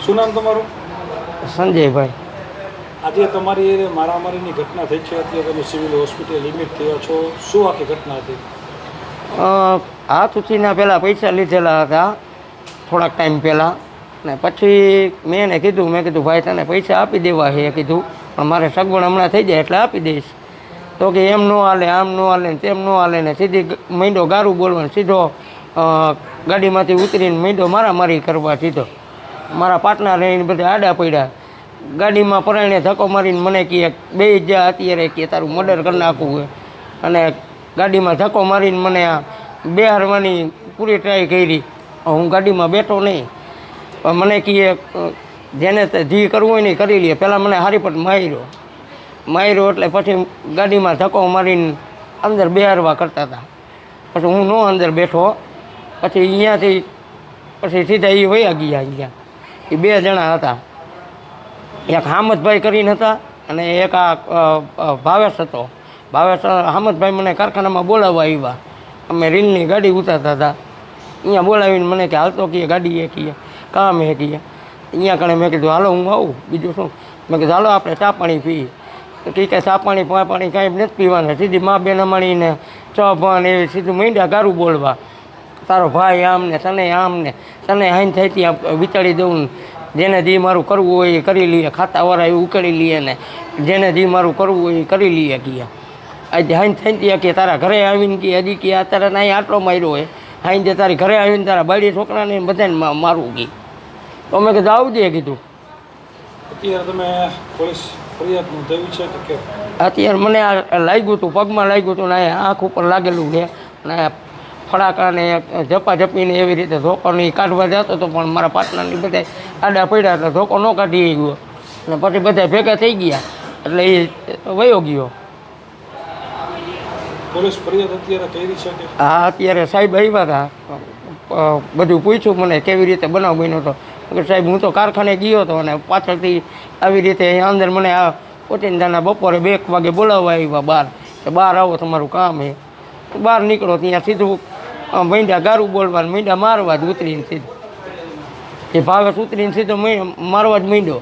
શું નામ તમારું? સંજયભાઈ. આજે તમારી મારામારીની ઘટના થઈ છે, અત્યારે તમે સિવિલ હોસ્પિટલ એડમિટ થયા છો, શું આખી ઘટના હતી? હાથ ઉછીના પહેલાં પૈસા લીધેલા હતા થોડાક ટાઈમ પહેલાં, ને પછી મેં એને કીધું, મેં કીધું ભાઈ તને પૈસા આપી દેવા છે કીધું, પણ મારે સગવડ હમણાં થઈ જાય એટલે આપી દઈશ. તો કે એમ ન હાલે, આમ ન હાલે ને તેમ ન હાલે ને સીધી માંડ્યો ગારું બોલવાનું, સીધો ગાડીમાંથી ઉતરીને માંડ્યો મારામારી કરવા સીધો. મારા પાટના રહીને બધા આડા પડ્યા. ગાડીમાં પરાયણે ધક્કો મારીને મને કહે બે જ્યાં અત્યારે કે તારું મર્ડર કરી નાખવું હોય, અને ગાડીમાં ધક્કો મારીને મને આ બેહારવાની પૂરી ટ્રાય કરી. હું ગાડીમાં બેઠો નહીં, પણ મને કહે જેને જે કરવું હોય ને કરી લે. પહેલાં મને હારીપટ માર્યો એટલે પછી ગાડીમાં ધક્કો મારીને અંદર બેહારવા કરતા હતા. પછી હું નો અંદર બેઠો, પછી અહીંયાથી પછી સીધા એ વયા ગયા. અહીંયા એ બે જણા હતા, એક હામદભાઈ કરીને હતા અને એક આ ભાવેશ હતો. ભાવેશ હામદભાઈ મને કારખાનામાં બોલાવવા આવ્યા. અમે રીલની ગાડી ઉતારતા હતા, અહીંયા બોલાવીને મને કે હાલતો કહીએ ગાડી એ કહીએ કામ એ કહીએ. અહીંયા કણે મેં કીધું હાલો હું આવું, બીજું શું. મેં કીધું હાલો આપણે ચા પાણી પીએ. તો કંઈ ચા પાણી કાંઈ નથી પીવાના, સીધી મા બેન અમાણીને ચા ભાન એવી સીધું માંડ્યા ગારું બોલવા. તારો ભાઈ આમ ને તને હાઈન થઈ ત્યાં વિચારી દઉં, જેને જે મારું કરવું હોય એ કરી લઈએ, ખાતાવાળા એ ઉકેલી લઈએ ને જેને જે મારું કરવું હોય એ કરી લઈએ કીએ. આજે હાઈન થઈને ત્યાં કે તારા ઘરે આવીને કે હજી કે અત્યારે ના આટલો માર્યો હોય, હાઈન જે તારી ઘરે આવીને તારા બાળી છોકરાને બધાને મારું કી. તો મેં કીધું આવજે કીધું. અત્યારે તમે પોલીસ ફરિયાદ નોંધાવી છે કે? અત્યારે મને આ લાગ્યું હતું, પગમાં લાગ્યું હતું ને આંખ ઉપર લાગેલું છે, અને ફડાકા ને ઝપાઝપીને એવી રીતે ધોકો નહીં કાઢવા જતો હતો, પણ મારા પાર્ટનરની બધા આડા પડ્યા એટલે ધોકો ન કાઢી ગયો. અને પછી બધા ભેગા થઈ ગયા એટલે એ વયો ગયો. પોલીસ ફરિયાદ અત્યારે કરી છે કે? હા, અત્યારે સાહેબ આવ્યા હતા, બધું પૂછ્યું મને કેવી રીતે બનાવ બન્યો હતો. સાહેબ હું તો કારખાને ગયો હતો અને પાછળથી આવી રીતે અંદર મને આ ઓચિંતાના બપોરે 2 વાગે બોલાવવા આવ્યા બહાર, કે બહાર આવો તમારું કામ છે. બહાર નીકળો ત્યાં સીધું માંડ્યા ગારું બોલવાનું, માંડ્યા મારવા જ ઉતરીને સીધું. એ ભાવેશ ઉતરીને સીધો મારવા જ માંડ્યો.